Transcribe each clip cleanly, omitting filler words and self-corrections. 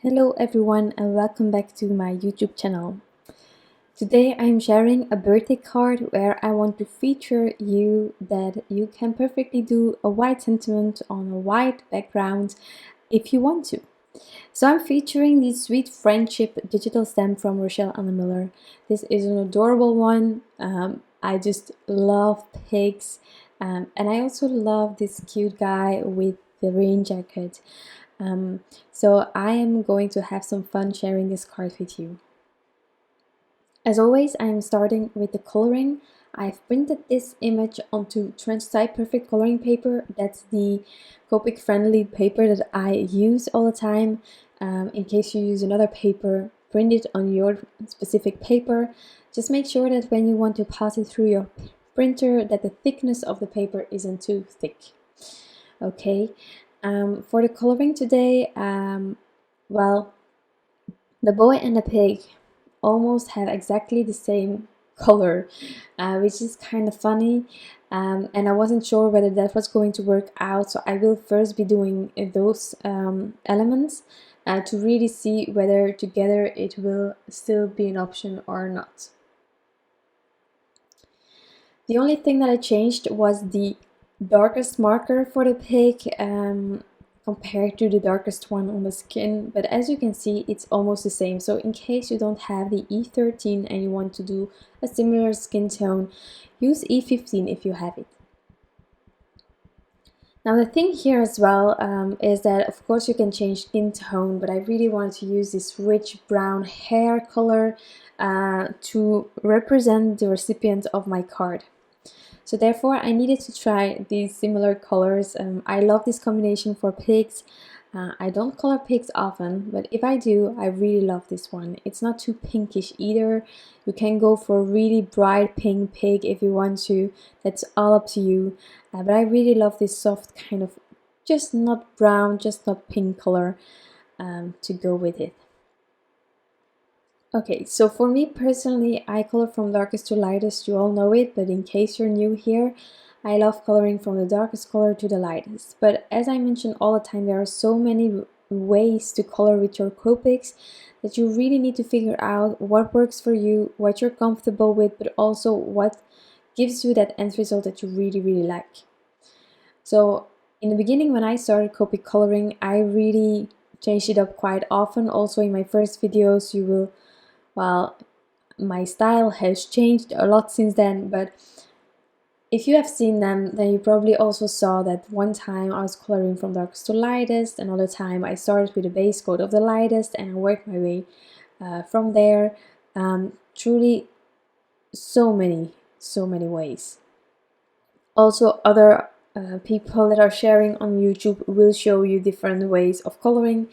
Hello everyone and welcome back to my YouTube channel. Today I'm sharing a birthday card where I want to feature you that you can perfectly do a white sentiment on a white background if you want to. So I'm featuring the Sweet Friendship digital stamp from Rachelle Anne Miller. This is an adorable one. I just love pigs, and I also love this cute guy with the rain jacket. So I am going to have some fun sharing this card with you. As always, I am starting with the coloring. I've printed this image onto Transotype Perfect Coloring Paper. That's the Copic friendly paper that I use all the time. In case you use another paper, print it on your specific paper. Just make sure that when you want to pass it through your printer that the thickness of the paper isn't too thick. Okay, for the coloring today, well, the boy and the pig almost have exactly the same color, which is kind of funny, and I wasn't sure whether that was going to work out, so I will first be doing those elements to really see whether together it will still be an option or not. The only thing that I changed was the darkest marker for the pig compared to the darkest one on the skin, but as you can see it's almost the same. So in case you don't have the E13 and you want to do a similar skin tone, use E15 if you have it. Now the thing here as well is that of course you can change skin tone, but I really wanted to use this rich brown hair color to represent the recipient of my card. So therefore I needed to try these similar colors. I love this combination for pigs. I don't color pigs often, but if I do, I really love this one. It's not too pinkish either. You can go for a really bright pink pig if you want to. That's all up to you. But I really love this soft kind of, just not brown, just not pink color to go with it. Okay, so for me personally, I color from darkest to lightest, you all know it, but in case you're new here, I love coloring from the darkest color to the lightest. But as I mentioned all the time, there are so many ways to color with your Copics that you really need to figure out what works for you, what you're comfortable with, but also what gives you that end result that you really like. So in the beginning when I started Copic coloring, I really changed it up quite often. Also in my first videos you will, well, my style has changed a lot since then, but if you have seen them, then you probably also saw that one time I was coloring from darkest to lightest, another time I started with a base coat of the lightest and I worked my way from there. Truly so many ways. Also other people that are sharing on YouTube will show you different ways of coloring.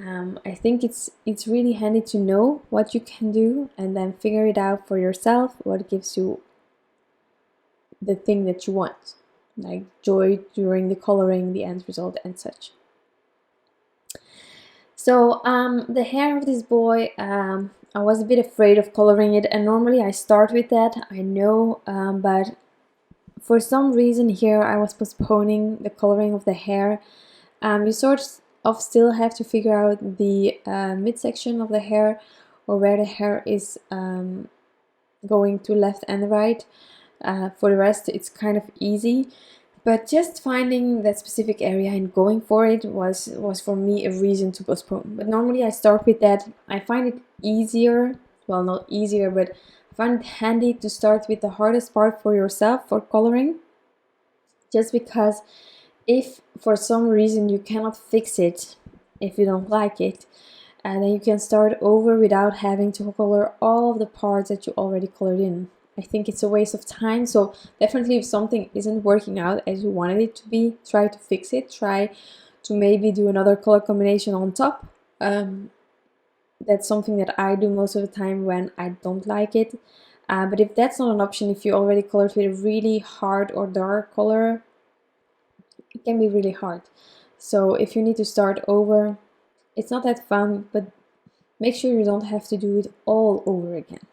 I think it's really handy to know what you can do and then figure it out for yourself, what gives you the thing that you want, like joy during the coloring, the end result and such. So the hair of this boy, I was a bit afraid of coloring it, and normally I start with that, I know, but for some reason here I was postponing the coloring of the hair. You sort of still have to figure out the midsection of the hair, or where the hair is going to left and right. For the rest it's kind of easy, but just finding that specific area and going for it was for me a reason to postpone. But normally I start with that. I find it easier, well, not easier, but I find it handy to start with the hardest part for yourself for coloring, just because if for some reason you cannot fix it, if you don't like it, and then you can start over without having to color all of the parts that you already colored in. I think it's a waste of time, so definitely if something isn't working out as you wanted it to be, try to fix it, try to maybe do another color combination on top. That's something that I do most of the time when I don't like it. But if that's not an option, if you already colored with a really hard or dark color, it can be really hard. So if you need to start over, it's not that fun, but make sure you don't have to do it all over again.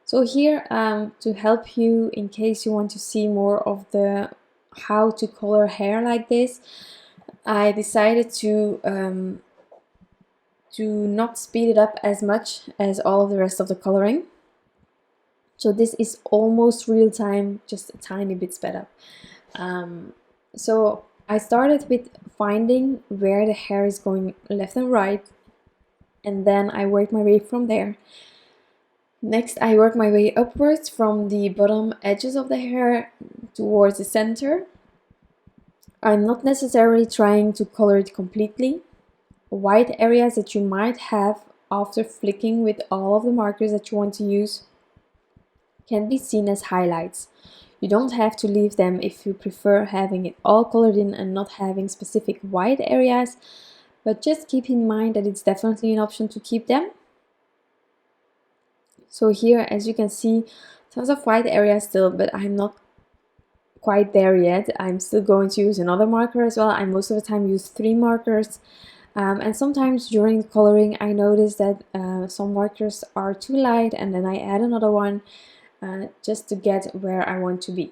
So here to help you in case you want to see more of the how to color hair like this, I decided to to not speed it up as much as all of the rest of the coloring. So this is almost real time, just a tiny bit sped up. So I started with finding where the hair is going left and right, and then I worked my way from there. Next, I work my way upwards from the bottom edges of the hair towards the center. I'm not necessarily trying to color it completely. White areas that you might have after flicking with all of the markers that you want to use can be seen as highlights. You don't have to leave them if you prefer having it all colored in and not having specific white areas, but just keep in mind that it's definitely an option to keep them. So here, as you can see, tons of white areas still, but I'm not quite there yet. I'm still going to use another marker as well. I most of the time use 3 markers. And sometimes during coloring I notice that some markers are too light, and then I add another one just to get where I want to be.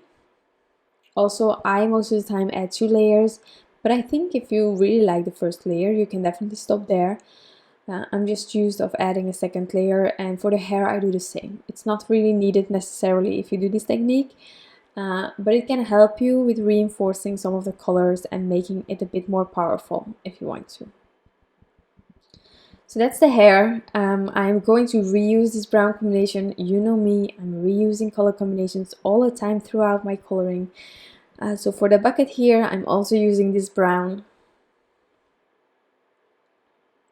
Also, I most of the time add 2 layers, but I think if you really like the first layer, you can definitely stop there. I'm just used of adding a second layer, and for the hair I do the same. It's not really needed necessarily if you do this technique, but it can help you with reinforcing some of the colors and making it a bit more powerful if you want to. So that's the hair. I'm going to reuse this brown combination. You know me, I'm reusing color combinations all the time throughout my coloring. So for the bucket here, I'm also using this brown.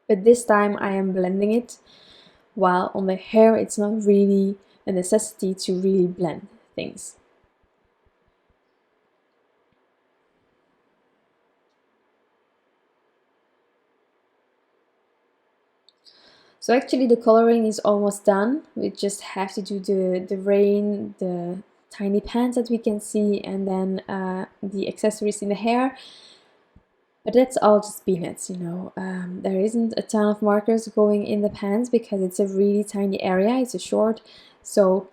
But this time I am blending it, while on the hair it's not really a necessity to really blend things. So actually the coloring is almost done. We just have to do the rain, the tiny pants that we can see, and then the accessories in the hair. But that's all just peanuts, you know. There isn't a ton of markers going in the pants because it's a really tiny area, it's a short. So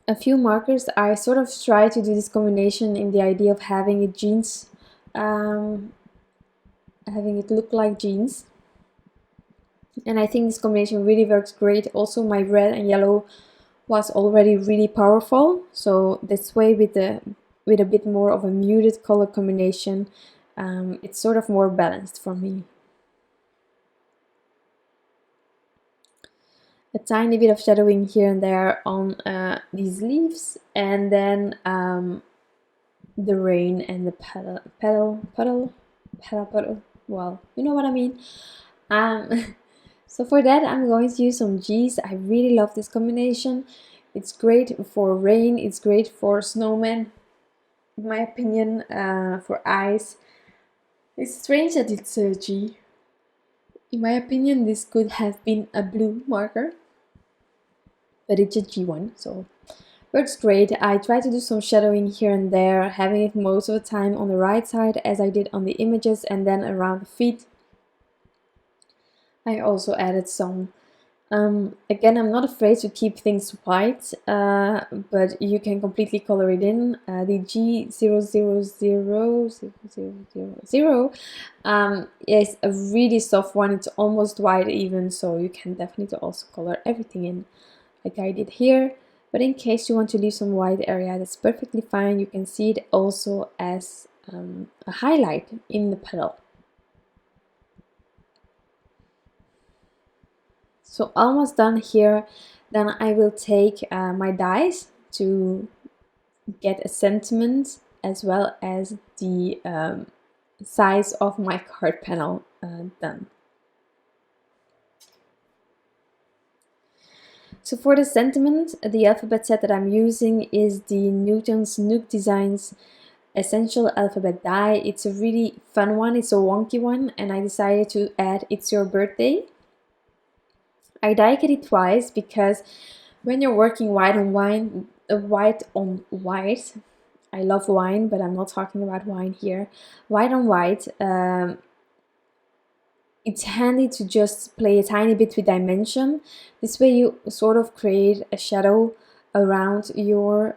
a few markers. I sort of try to do this combination in the idea of having it jeans, having it look like jeans. And I think this combination really works great. Also my red and yellow was already really powerful, so this way with a bit more of a muted color combination, it's sort of more balanced for me. A tiny bit of shadowing here and there on these leaves, and then the rain and the puddle, well, you know what I mean. So for that I'm going to use some G's. I really love this combination. It's great for rain, it's great for snowmen, in my opinion, for eyes. It's strange that it's a G. In my opinion, this could have been a blue marker, but it's a G1, so works great. I try to do some shadowing here and there, having it most of the time on the right side as I did on the images, and then around the feet. I also added some. Again, I'm not afraid to keep things white, but you can completely color it in. The G000000 is a really soft one. It's almost white even, so you can definitely also color everything in like I did here. But in case you want to leave some white area, that's perfectly fine. You can see it also as a highlight in the petal. So almost done here. Then I will take my dies to get a sentiment as well as the size of my card panel done. So for the sentiment, the alphabet set that I'm using is the Newton's Nook Designs Essential Alphabet Die. It's a really fun one, it's a wonky one, and I decided to add It's Your Birthday. I die cut it twice because when you're working white on white, I love wine, but I'm not talking about wine here. White on white, it's handy to just play a tiny bit with dimension. This way you sort of create a shadow around your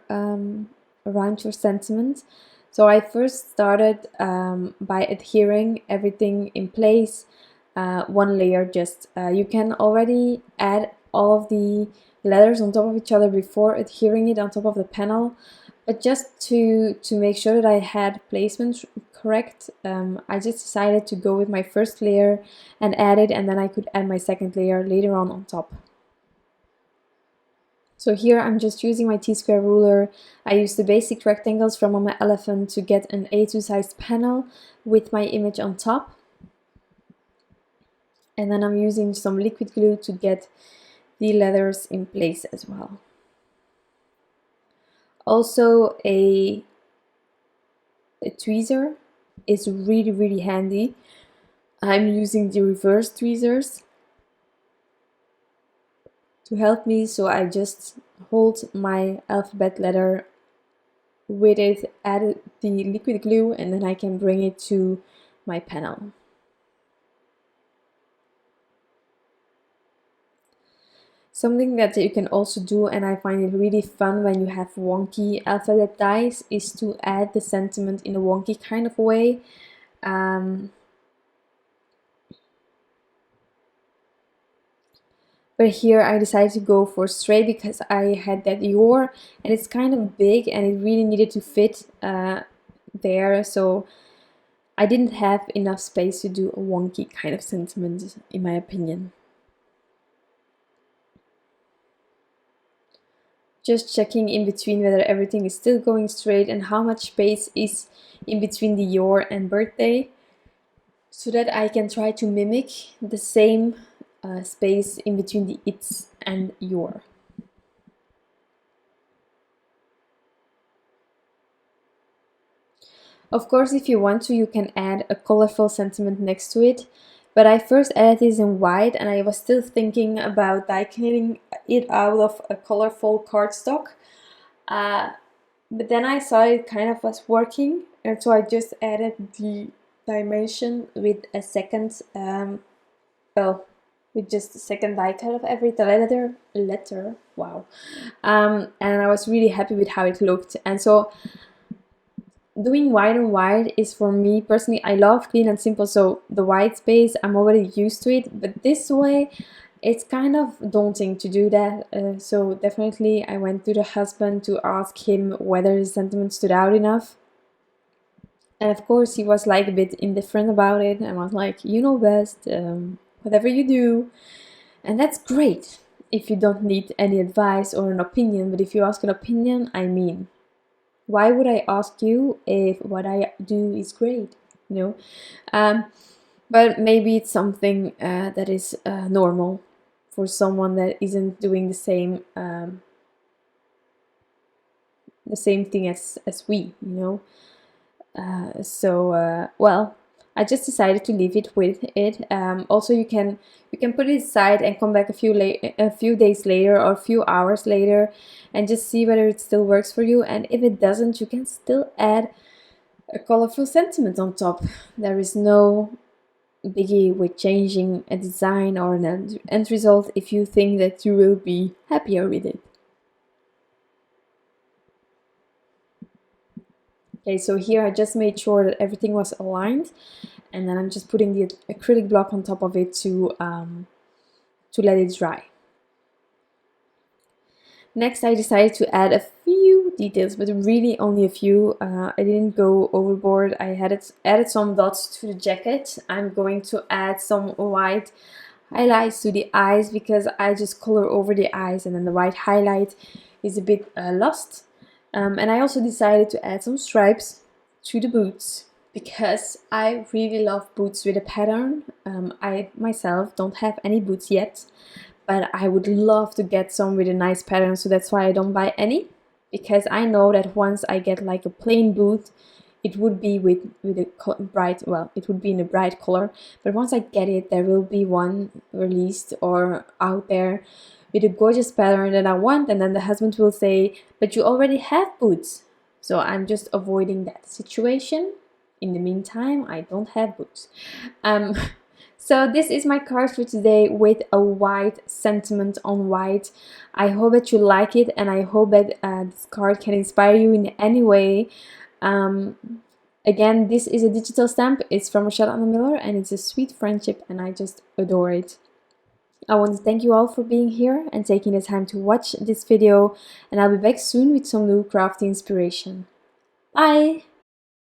sentiment. So I first started by adhering everything in place, one layer. Just you can already add all of the letters on top of each other before adhering it on top of the panel, but just to make sure that I had placement correct, I just decided to go with my first layer and add it, and then I could add my second layer later on top. So here I'm just using my T-square ruler. I used the basic rectangles from on my elephant to get an A2 sized panel with my image on top. And then I'm using some liquid glue to get the letters in place as well. Also, a tweezer is really handy. I'm using the reverse tweezers to help me, so I just hold my alphabet letter with it, add the liquid glue, and then I can bring it to my panel. Something that you can also do, and I find it really fun when you have wonky alphabet dies, is to add the sentiment in a wonky kind of way. But here I decided to go for straight because I had that your, and it's kind of big and it really needed to fit there, so I didn't have enough space to do a wonky kind of sentiment, in my opinion. Just checking in between whether everything is still going straight and how much space is in between the your and birthday, so that I can try to mimic the same space in between the its and your. Of course, if you want to, you can add a colorful sentiment next to it, but I first added this in white and I was still thinking about die-cutting it out of a colorful cardstock, but then I saw it kind of was working, and so I just added the dimension with a second, with just a second die cut of every letter, wow. And I was really happy with how it looked. And so doing white on white is, for me personally, I love clean and simple, so the white space, I'm already used to it, but this way it's kind of daunting to do that, so definitely I went to the husband to ask him whether the sentiment stood out enough. And of course he was like a bit indifferent about it and was like, you know best, whatever you do. And that's great if you don't need any advice or an opinion, but if you ask an opinion, I mean, why would I ask you if what I do is great, you know? But maybe it's something that is normal for someone that isn't doing the same thing as we, you know? Well, I just decided to leave it with it. Also, you can put it aside and come back a few days later or a few hours later and just see whether it still works for you. And if it doesn't, you can still add a colorful sentiment on top. There is no biggie with changing a design or an end result if you think that you will be happier with it. Okay, so here I just made sure that everything was aligned, and then I'm just putting the acrylic block on top of it to let it dry. Next, I decided to add a few details, but really only a few. I didn't go overboard. I added some dots to the jacket. I'm going to add some white highlights to the eyes because I just color over the eyes, and then the white highlight is a bit lost. And I also decided to add some stripes to the boots because I really love boots with a pattern. I myself don't have any boots yet, but I would love to get some with a nice pattern, so that's why I don't buy any, because I know that once I get like a plain boot, it would be with a bright, well, it would be in a bright color, but once I get it, there will be one released or out there with a gorgeous pattern that I want, and then the husband will say, but you already have boots. So I'm just avoiding that situation. In the meantime, I don't have boots. So this is my card for today with a white sentiment on white. I hope that you like it, and I hope that this card can inspire you in any way. Again, this is a digital stamp. It's from Rachelle Anne Miller and it's a sweet friendship and I just adore it. I want to thank you all for being here and taking the time to watch this video, and I'll be back soon with some new crafty inspiration. Bye!